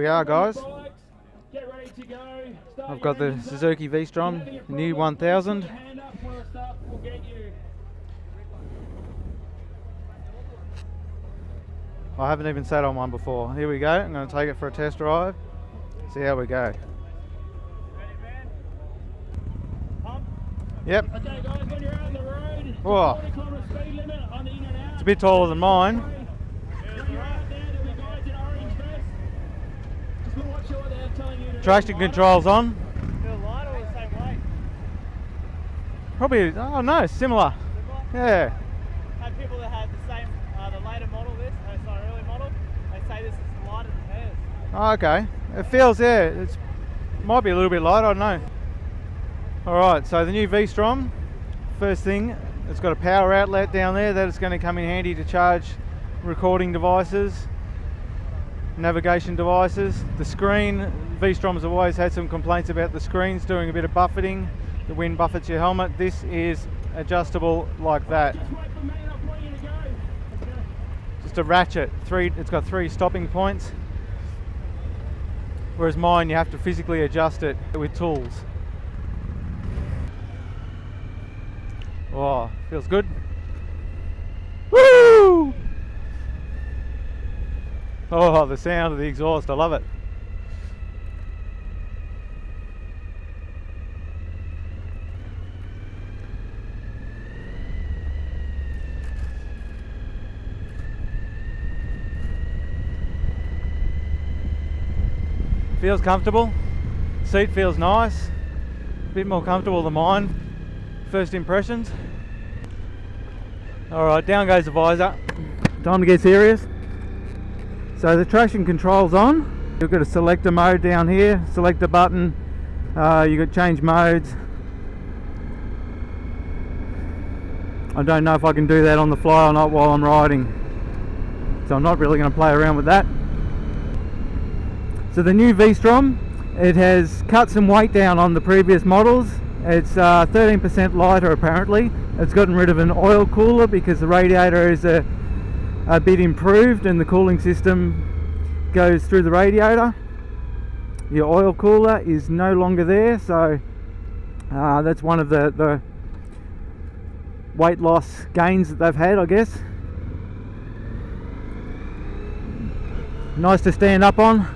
we are, guys. I've got the Suzuki V-Strom new 1000. I haven't even sat on one before. Here we go. I'm going to take it for a test drive. See how we go. Yep. Okay guys, when you're out on the road, whoa. 40 km speed limit on the in and out. It's a bit taller than mine. When you're out there, there'll be guys in orange vests. Just watch sure they're telling you to Traction controls on. Feel light or the same weight? Probably, oh no, similar. Yeah. Had people that had the same, the later model early model, they say this is lighter than theirs. Oh, okay. It feels, yeah, it's might be a little bit light, I don't know. Alright, so the new V-Strom, first thing, it's got a power outlet down there that is going to come in handy to charge recording devices, navigation devices. The screen, V-Strom's have always had some complaints about the screens doing a bit of buffeting. The wind buffets your helmet. This is adjustable like that. Just a ratchet. It's got 3 stopping points. Whereas mine, you have to physically adjust it with tools. Oh, feels good. Woo! Oh, the sound of the exhaust, I love it. Feels comfortable. Seat feels nice. A bit more comfortable than mine. First impressions. Alright, down goes the visor. Time to get serious. So the traction control's on. You've got a selector mode down here, selector button. You've got change modes. I don't know if I can do that on the fly or not while I'm riding. So I'm not really going to play around with that. So the new V-Strom, it has cut some weight down on the previous models. It's 13% lighter apparently. It's gotten rid of an oil cooler because the radiator is a bit improved and the cooling system goes through the radiator. Your oil cooler is no longer there, so that's one of the weight loss gains that they've had, I guess. Nice to stand up on.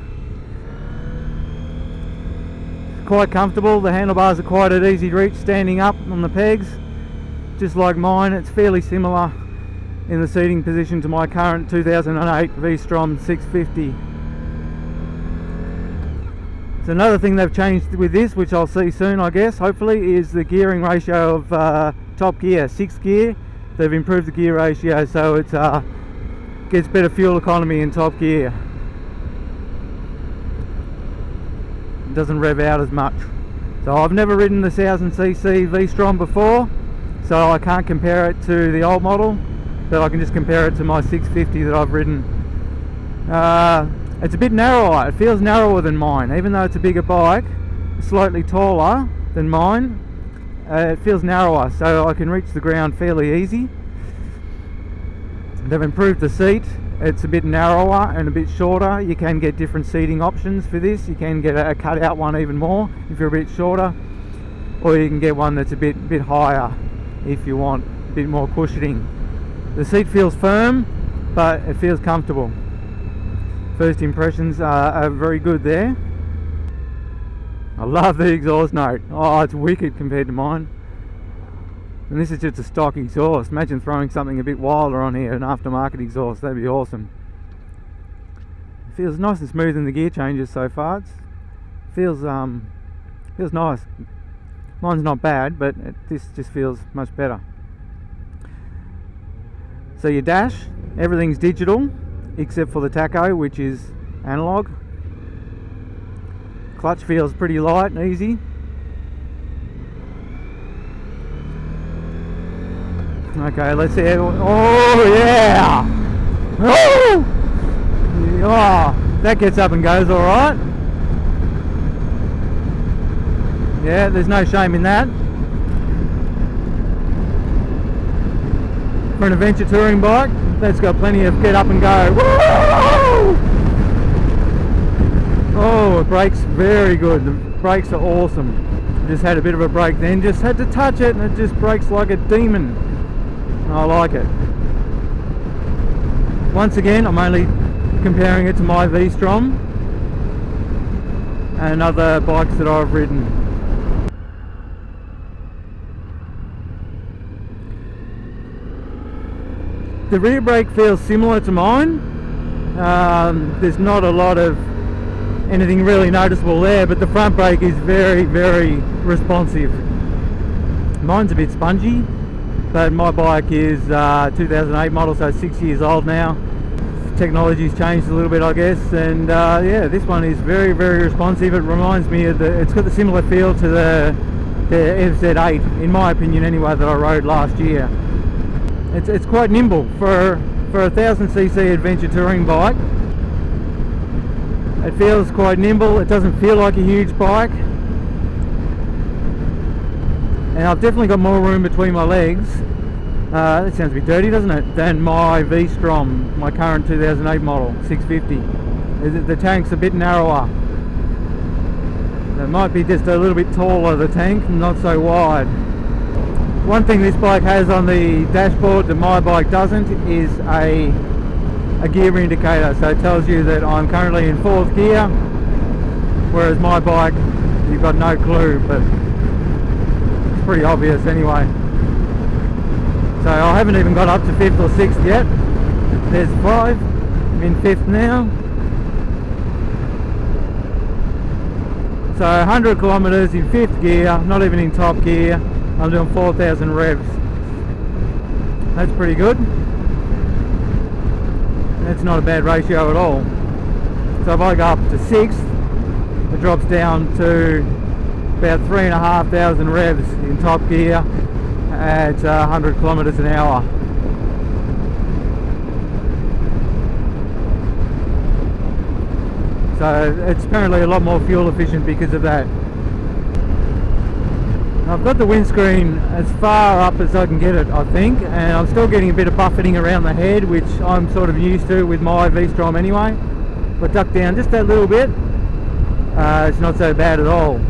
Quite comfortable. The handlebars are quite at easy reach standing up on the pegs, just like mine. It's fairly similar in the seating position to my current 2008 V-Strom 650. So another thing they've changed with this, which I'll see soon I guess, hopefully, is the gearing ratio of top gear, 6th gear. They've improved the gear ratio so it gets better fuel economy in top gear. Doesn't rev out as much. So I've never ridden the 1000cc V-Strom before, so I can't compare it to the old model, but I can just compare it to my 650 that I've ridden. It's a bit narrower. It feels narrower than mine, even though it's a bigger bike, slightly taller than mine. It feels narrower, so I can reach the ground fairly easy. They've improved the seat. It's a bit narrower and a bit shorter. You can get different seating options for this. You can get a cut out one even more if you're a bit shorter, or you can get one that's a bit higher if you want a bit more cushioning. The seat feels firm, but it feels comfortable. First impressions are very good there. I love the exhaust note. Oh, it's wicked compared to mine. And this is just a stock exhaust. Imagine throwing something a bit wilder on here, an aftermarket exhaust. That'd be awesome. It feels nice and smooth in the gear changes so far. It feels nice. Mine's not bad, but this just feels much better. So your dash, everything's digital except for the tacho, which is analog. Clutch feels pretty light and easy. Okay, let's see. Oh yeah! Oh! Oh, that gets up and goes all right. Yeah, there's no shame in that. For an adventure touring bike, that's got plenty of get up and go. Woo! Oh, it brakes very good. The brakes are awesome. Just had a bit of a break then, just had to touch it and it just brakes like a demon. I like it. Once again, I'm only comparing it to my V-Strom and other bikes that I've ridden. The rear brake feels similar to mine. There's not a lot of anything really noticeable there, but the front brake is very, very responsive. Mine's a bit spongy, but my bike is 2008 model, so 6 years old now. Technology's changed a little bit, I guess, and yeah, this one is very, very responsive. It reminds me of it's got the similar feel to the FZ8, in my opinion anyway, that I rode last year. It's quite nimble for a 1000cc adventure touring bike. It feels quite nimble. It doesn't feel like a huge bike, and I've definitely got more room between my legs. That sounds a bit dirty, doesn't it? Than my V-Strom, my current 2008 model 650. The tank's a bit narrower. It might be just a little bit taller, the tank, not so wide. One thing this bike has on the dashboard that my bike doesn't is a gear indicator, so it tells you that I'm currently in 4th gear, whereas my bike, you've got no clue, but it's pretty obvious anyway. So I haven't even got up to 5th or 6th yet. There's 5, I'm in 5th now. So 100 kilometers in 5th gear, not even in top gear. I'm doing 4,000 revs. That's pretty good. That's not a bad ratio at all. So if I go up to 6th, it drops down to about 3,500 revs in top gear at 100 kilometers an hour. So it's apparently a lot more fuel efficient because of that. I've got the windscreen as far up as I can get it, I think, and I'm still getting a bit of buffeting around the head, which I'm sort of used to with my V-Strom anyway. If I duck down just that little bit, it's not so bad at all.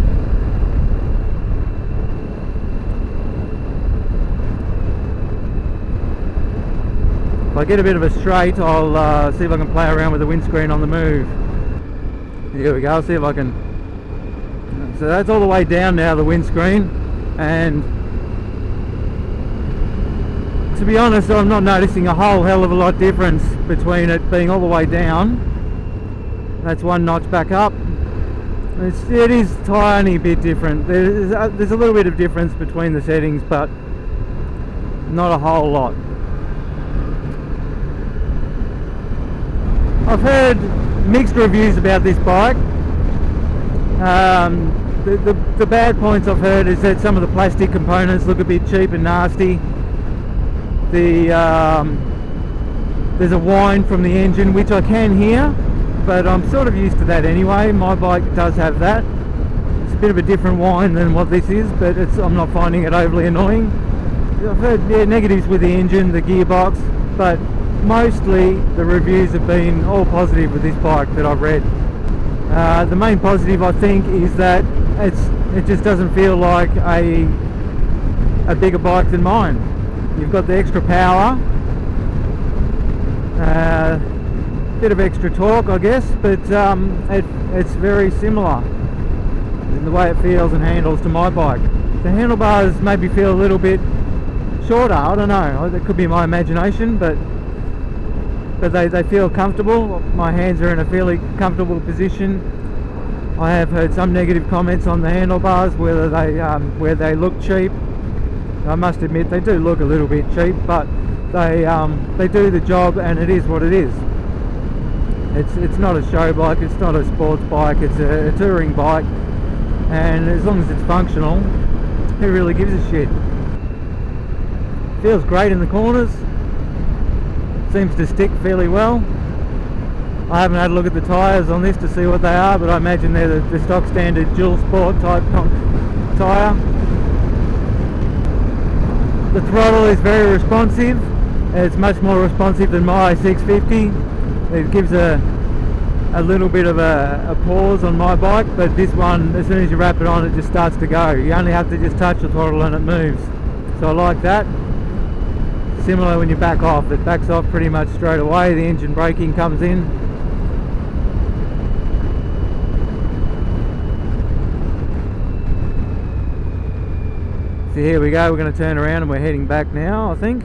If I get a bit of a straight, I'll see if I can play around with the windscreen on the move. Here we go, I'll see if I can. So that's all the way down now, the windscreen. And to be honest, I'm not noticing a whole hell of a lot difference between it being all the way down. That's one notch back up. It is a tiny bit different. There's a little bit of difference between the settings, but not a whole lot. I've heard mixed reviews about this bike. The bad points I've heard is that some of the plastic components look a bit cheap and nasty. There's a whine from the engine, which I can hear, but I'm sort of used to that anyway. My bike does have that. It's a bit of a different whine than what this is, but I'm not finding it overly annoying. I've heard negatives with the engine, the gearbox, but mostly the reviews have been all positive with this bike that I've read. The main positive, I think, is that it just doesn't feel like a bigger bike than mine. You've got the extra power, bit of extra torque, I guess, but it's very similar in the way it feels and handles to my bike. The handlebars maybe feel a little bit shorter, I don't know, it could be my imagination, but they feel comfortable. My hands are in a fairly comfortable position. I have heard some negative comments on the handlebars, where they look cheap. I must admit they do look a little bit cheap, but they do the job, and it is what it is. It's not a show bike, it's not a sports bike, it's a touring bike, and as long as it's functional, who really gives a shit? Feels great in the corners. Seems to stick fairly well. I haven't had a look at the tyres on this to see what they are, but I imagine they're the stock standard dual sport type tyre. The throttle is very responsive. It's much more responsive than my 650. It gives a a little bit of a pause on my bike, but this one, as soon as you wrap it on, it just starts to go. You only have to just touch the throttle and it moves. So I like that. Similar when you back off, it backs off pretty much straight away. The engine braking comes in. So here we go, we're going to turn around and we're heading back now, I think.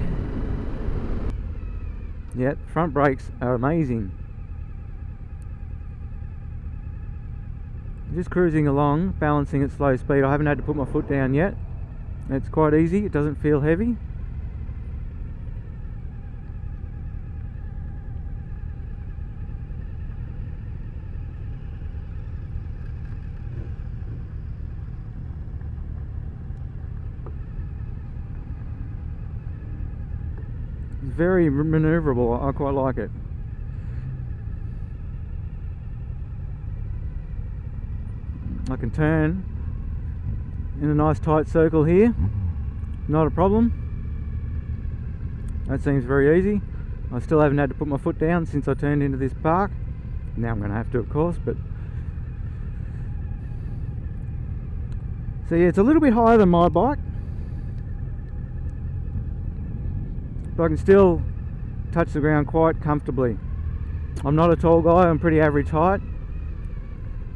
Yeah, front brakes are amazing. Just cruising along, balancing at slow speed. I haven't had to put my foot down yet. It's quite easy, it doesn't feel heavy. It's very manoeuvrable, I quite like it. I can turn in a nice tight circle here, not a problem. That seems very easy. I still haven't had to put my foot down since I turned into this park. Now I'm going to have to, of course, but so yeah, it's a little bit higher than my bike, but I can still touch the ground quite comfortably. I'm not a tall guy, I'm pretty average height.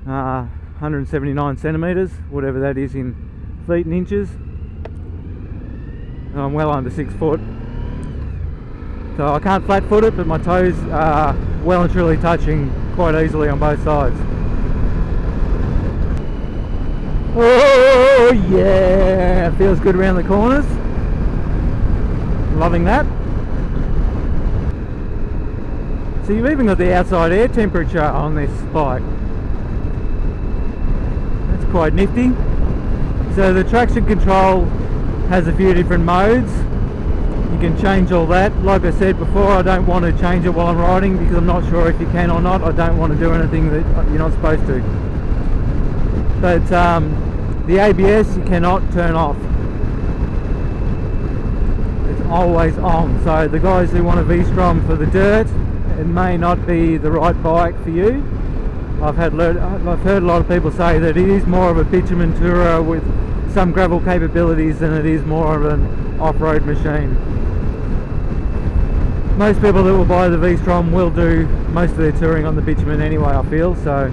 179 centimetres, whatever that is in feet and inches. I'm well under 6 foot. So I can't flat foot it, but my toes are well and truly touching quite easily on both sides. Oh yeah, feels good around the corners. Loving that. So you've even got the outside air temperature on this bike. That's quite nifty. So the traction control has a few different modes. You can change all that. Like I said before, I don't want to change it while I'm riding because I'm not sure if you can or not. I don't want to do anything that you're not supposed to. But the ABS you cannot turn off. It's always on. So the guys who want a V-Strom for the dirt, it may not be the right bike for you. I've heard a lot of people say that it is more of a bitumen tourer with some gravel capabilities than it is more of an off-road machine. Most people that will buy the V-Strom will do most of their touring on the bitumen anyway, I feel, so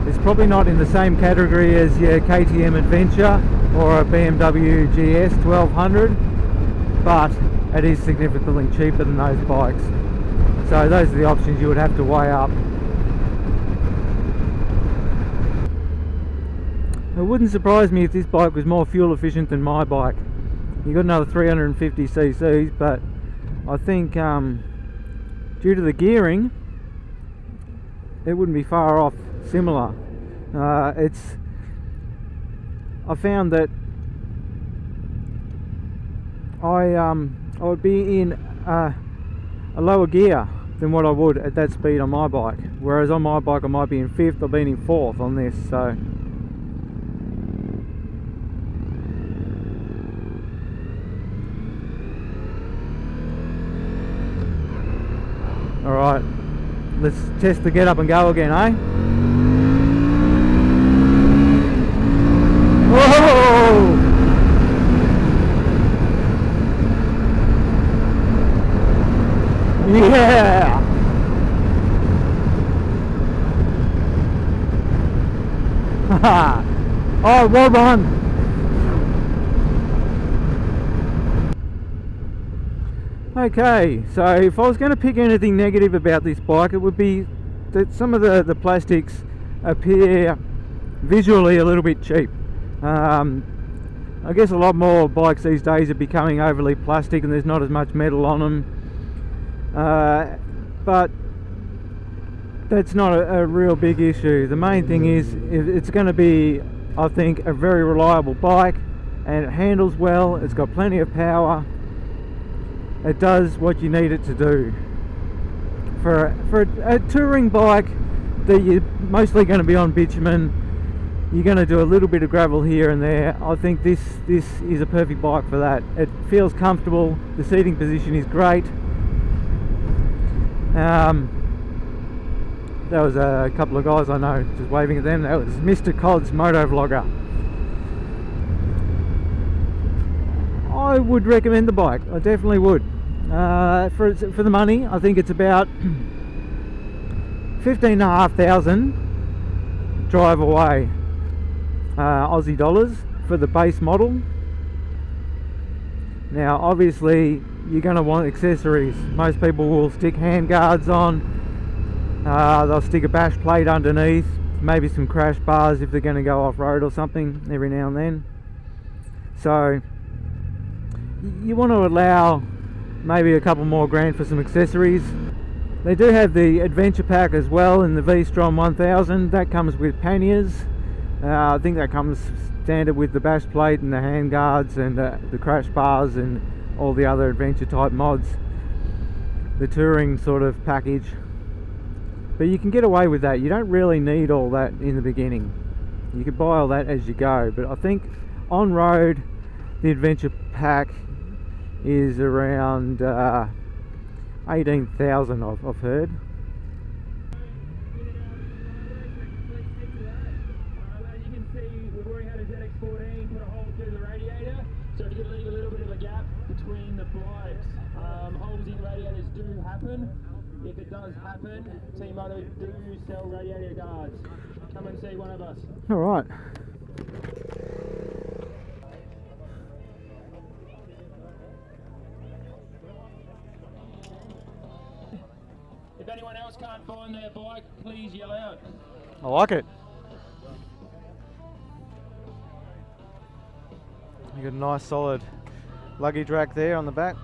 it's probably not in the same category as your KTM Adventure or a BMW GS 1200, but it is significantly cheaper than those bikes. So those are the options you would have to weigh up. It wouldn't surprise me if this bike was more fuel efficient than my bike. You got another 350 cc's, but I think due to the gearing, it wouldn't be far off similar. I found that I would be in a lower gear than what I would at that speed on my bike, whereas on my bike I might be in 5th. I've been in 4th on this, so alright, let's test the get up and go again, eh? Whoa! Yeah! Oh, well done! Okay, so if I was going to pick anything negative about this bike, it would be that some of the plastics appear visually a little bit cheap. I guess a lot more bikes these days are becoming overly plastic and there's not as much metal on them. But that's not a real big issue. The main thing is it's going to be, I think, a very reliable bike, and it handles well, it's got plenty of power, it does what you need it to do. For a touring bike that you're mostly going to be on bitumen, you're going to do a little bit of gravel here and there, I think this is a perfect bike for that. It feels comfortable, the seating position is great. There was a couple of guys I know just waving at them. That was Mr. Cod's Moto Vlogger. I would recommend the bike. I definitely would. For the money, I think it's about 15,500 drive away Aussie dollars for the base model. Now obviously you're going to want accessories. Most people will stick hand guards on, they'll stick a bash plate underneath, maybe some crash bars if they're going to go off-road or something every now and then. So you want to allow maybe a couple more grand for some accessories. They do have the adventure pack as well in the V-Strom 1000. That comes with panniers. I think that comes standard with the bash plate and the hand guards and the crash bars and all the other adventure type mods. The touring sort of package. But you can get away with that. You don't really need all that in the beginning. You can buy all that as you go. But I think on road the adventure pack is around 18,000 I've heard. As you can see, we've already had a ZX14 put a hole through the radiator, so to leave a little bit of a gap between the bikes. Holes in radiators do happen. If it does happen, Team Moto do sell radiator guards. Come and see one of us. Alright. If anyone else can't find their bike, please yell out. I like it. You got a nice solid luggage rack there on the back.